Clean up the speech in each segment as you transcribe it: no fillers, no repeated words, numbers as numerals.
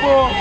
hapo.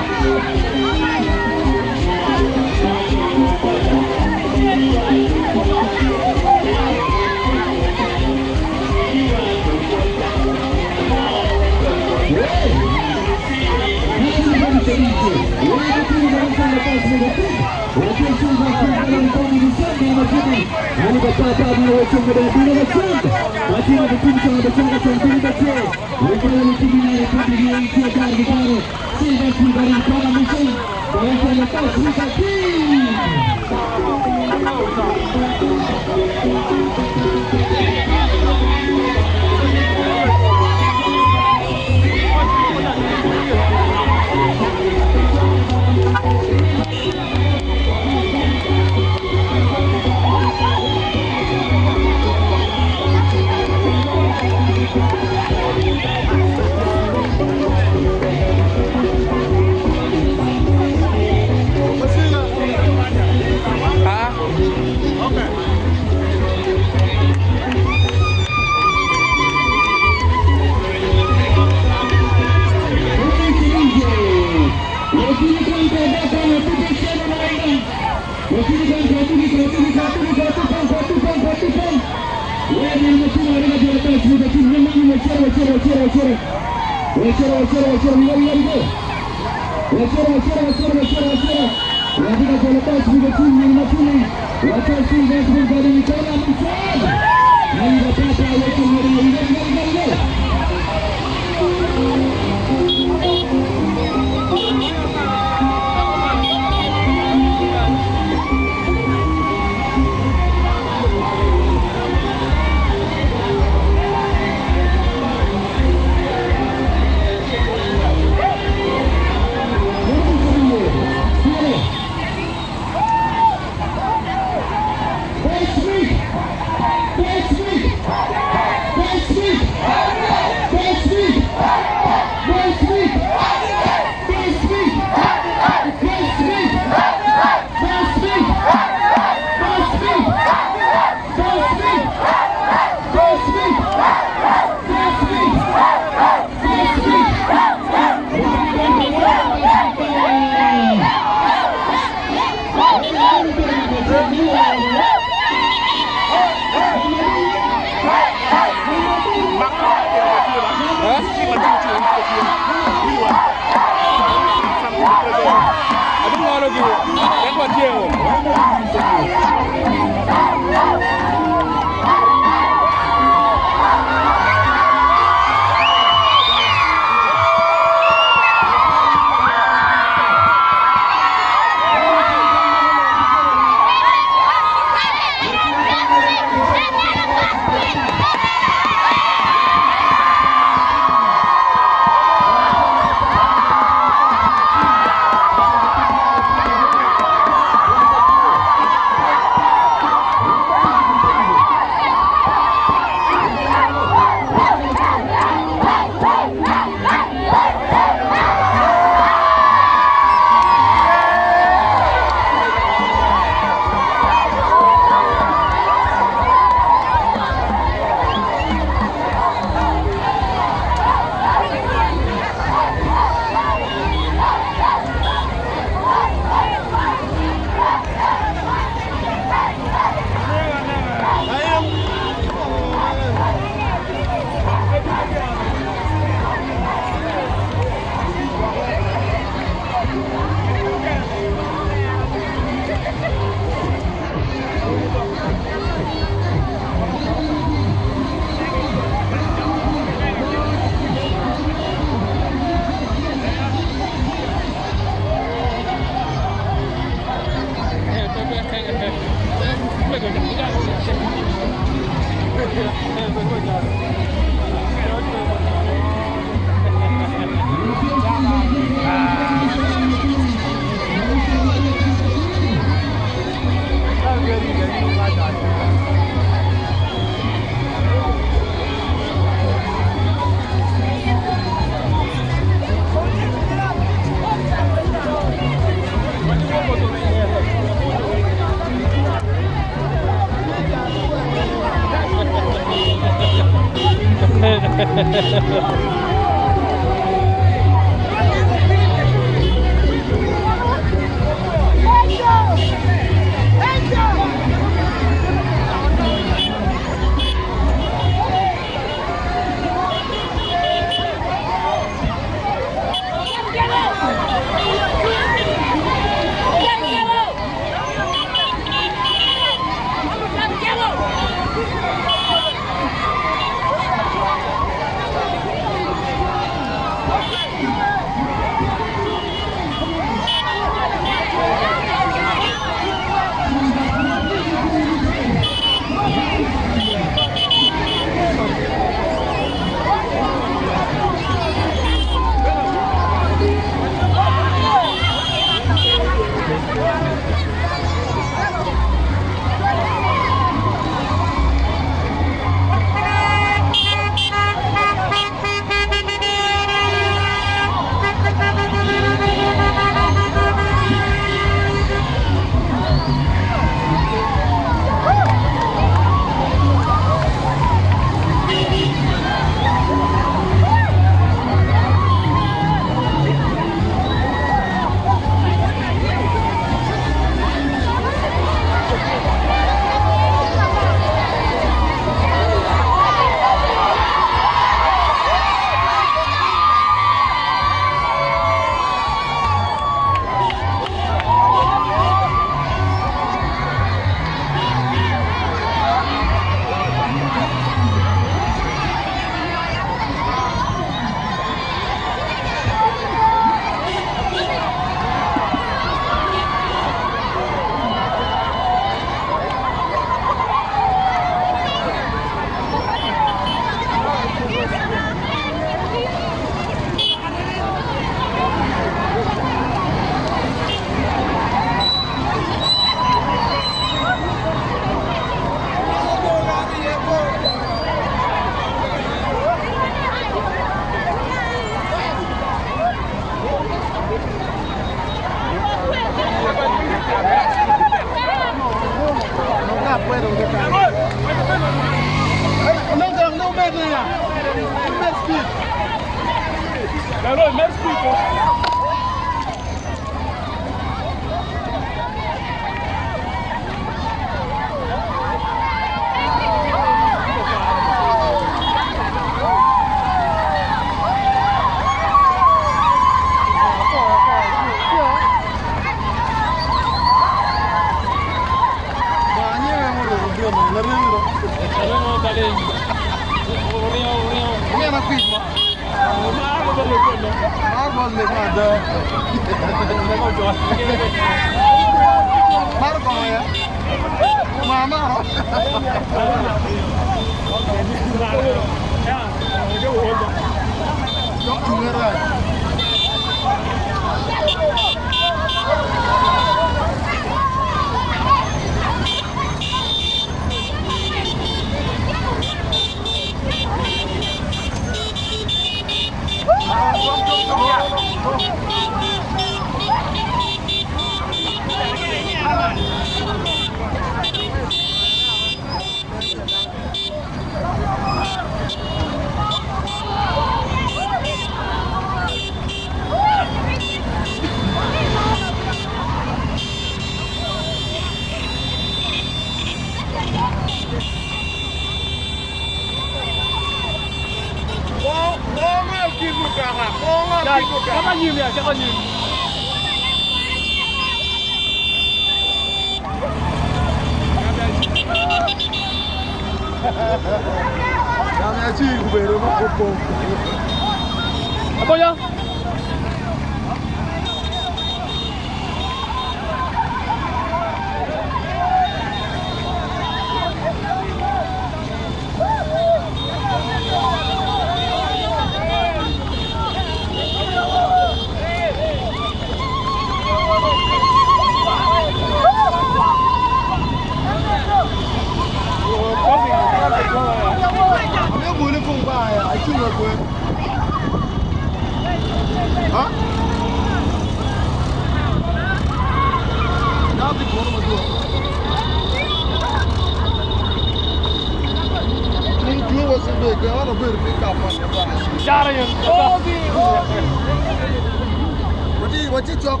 What you chop?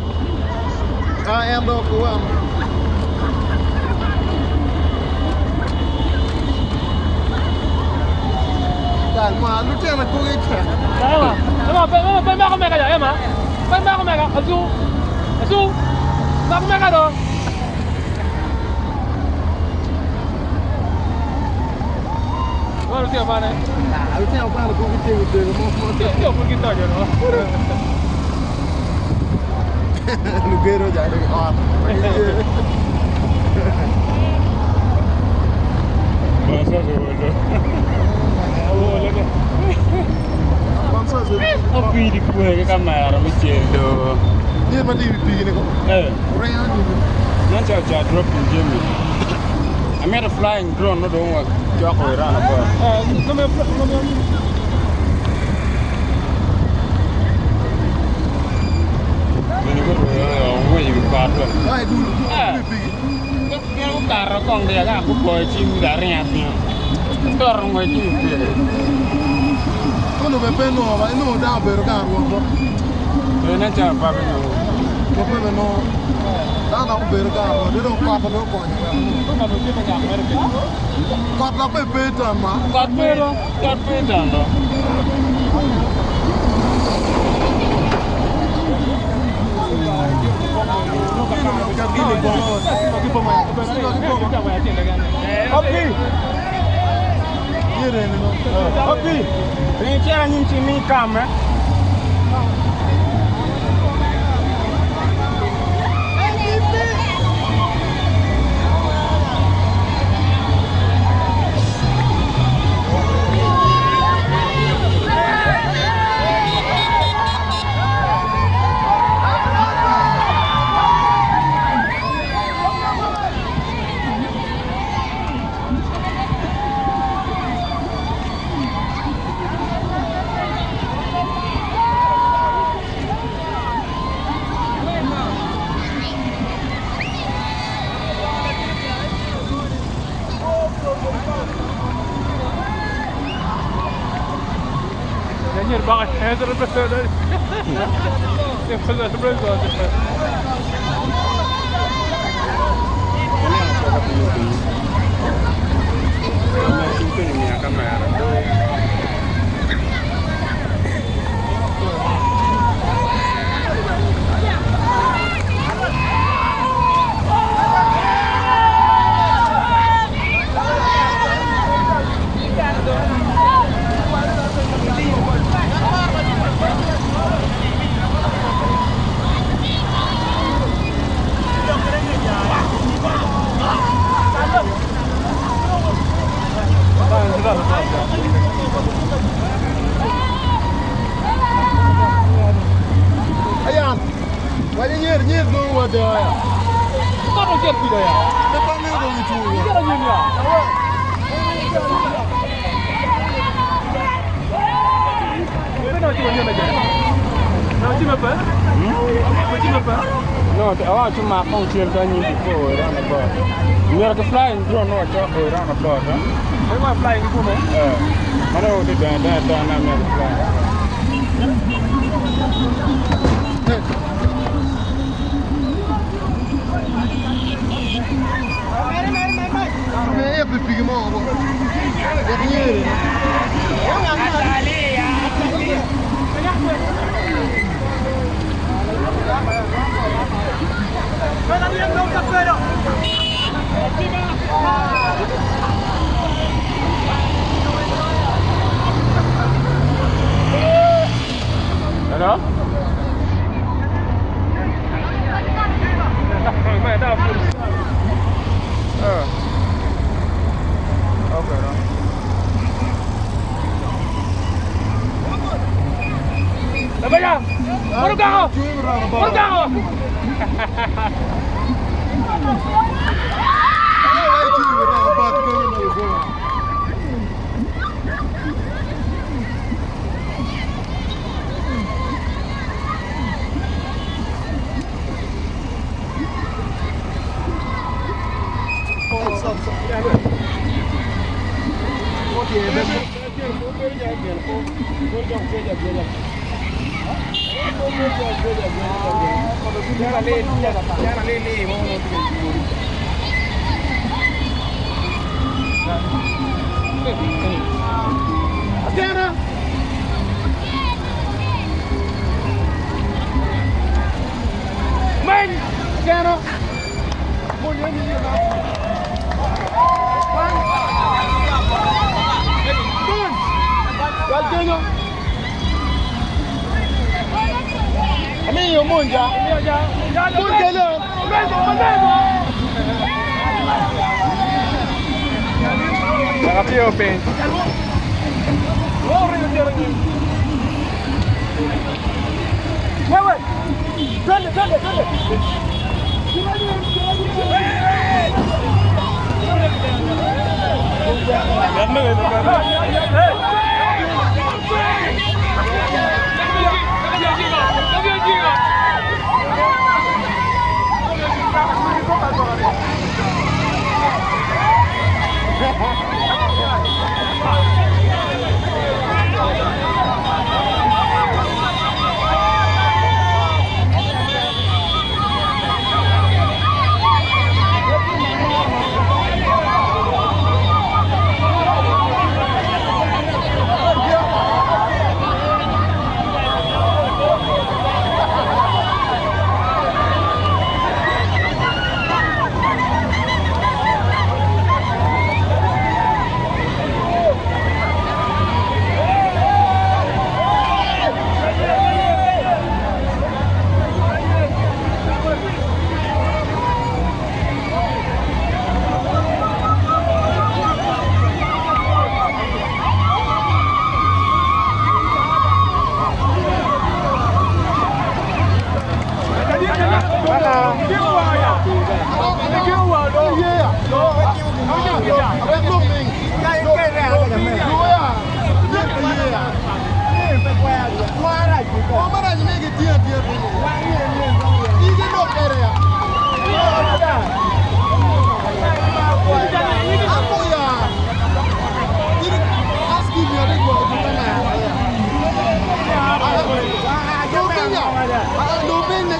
I am the one. Mà lúc trước là cô ấy trẻ. Đấy mà. Thế mà bên ba con mẹ cả em hả? Bên ba con mẹ cả Azu. Ba con mẹ cả rồi. Rồi lúc trước ba này. Lúc trước ba là cô ấy chơi được một Tiểu một cái tỏi rồi đó. Lugero dài được on. Masa rồi. Api di kue ke kamera macam tu. Dia mandi di ni kok. Orang ni. Nanti aja drop in Jamie. I made a flying drone, no don't work. Jauh kau iran apa? Nama Ini pun orang yang kuat tu. Ai dulu. Kau taruh kong dia kan aku boleh cium dari atasnya. Orang boleh cium. Quando vai per nuova, non da per carro. Non c'è proprio. Proprio no. Da per carro, non fatto lo con. Bukan mesti banyak merek. Kot la pe peta ma. Kot peta no. Kopi. Kopi. Ini cara nyuci mie kam eh. Ayer bakit kaya sa representa. Yung pala sa representa. Ayan, wala nyir dulu ada ya. Kano jet tidak ya? Depan ni dulu itu. Kano jet ya? Kano jet aja? Kano jet apa? Kano jet apa? No, I want to mark on children before around the bird. You have to fly and drone or around the bird, huh? I want flying before me. I know what that I'm never flying. Mày ép bị cái mỏ không? Đẹp như Hello? Okay, no. Apa ya? Baru kau. Baru kau. Tiana. Main. Tiana. Mulai ni dia. Galgenyo. Amiyo monja. Monja le. Tapi open. Wewe. Twende.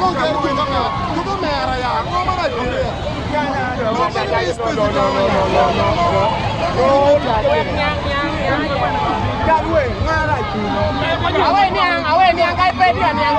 kau jadi tukang ya, itu merah ya, kau mana itu? Awe ni ang kay pwede yan yang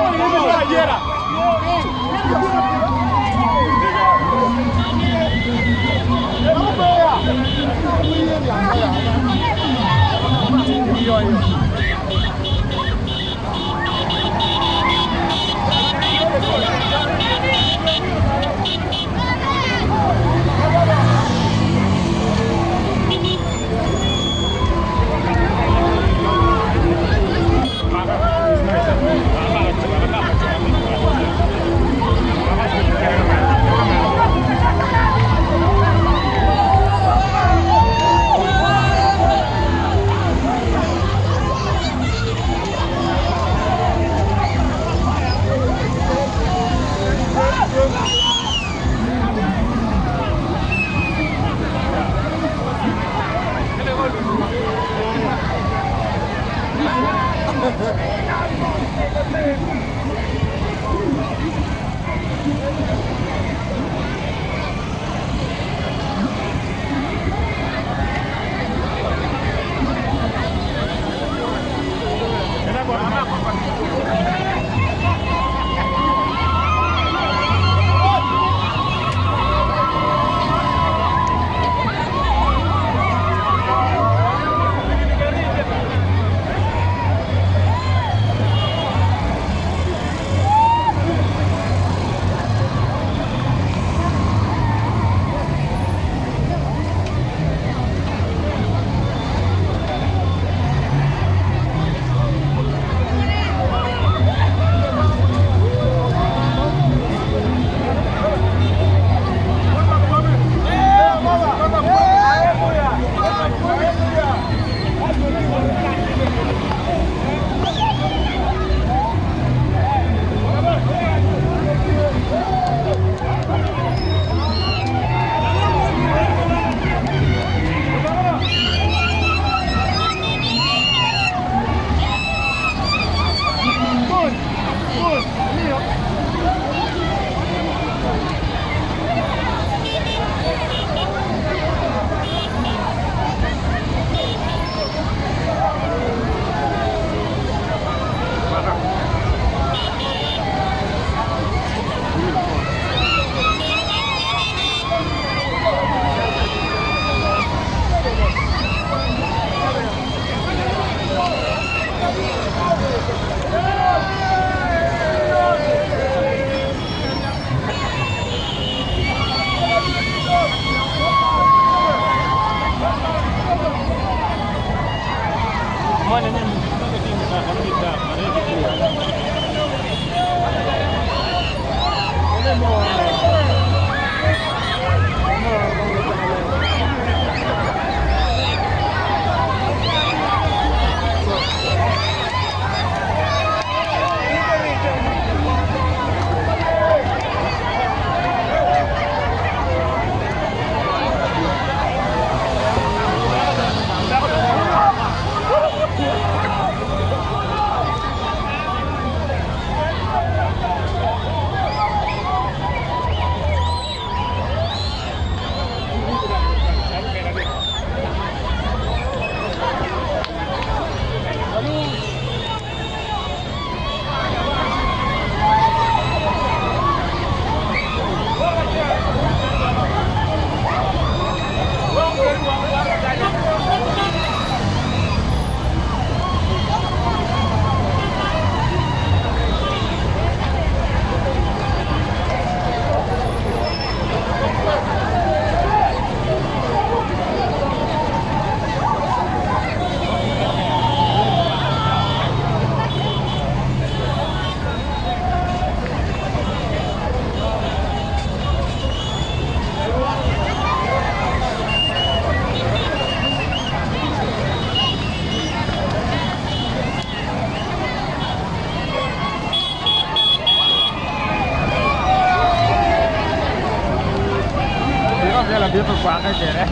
dia berkuasa aja ya.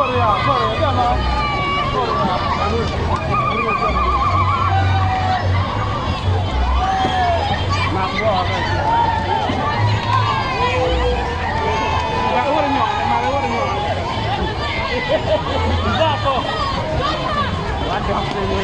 sorry à, sorry, cái mà. Sorry à. Mà bữa rồi. Mà nó nhỏ, mà nó nhỏ. Ra co. What the hell?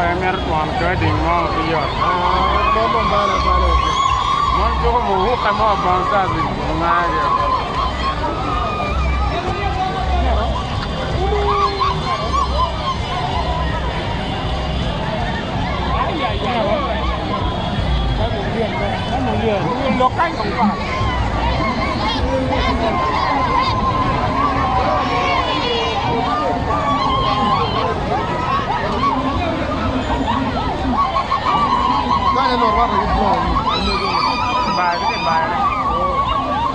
Em toàn cái đình ngon bây giờ. Có một ba là ba rồi. Món chỗ có hút cái món bằng sao thì ngay kìa. Nó canh không phải.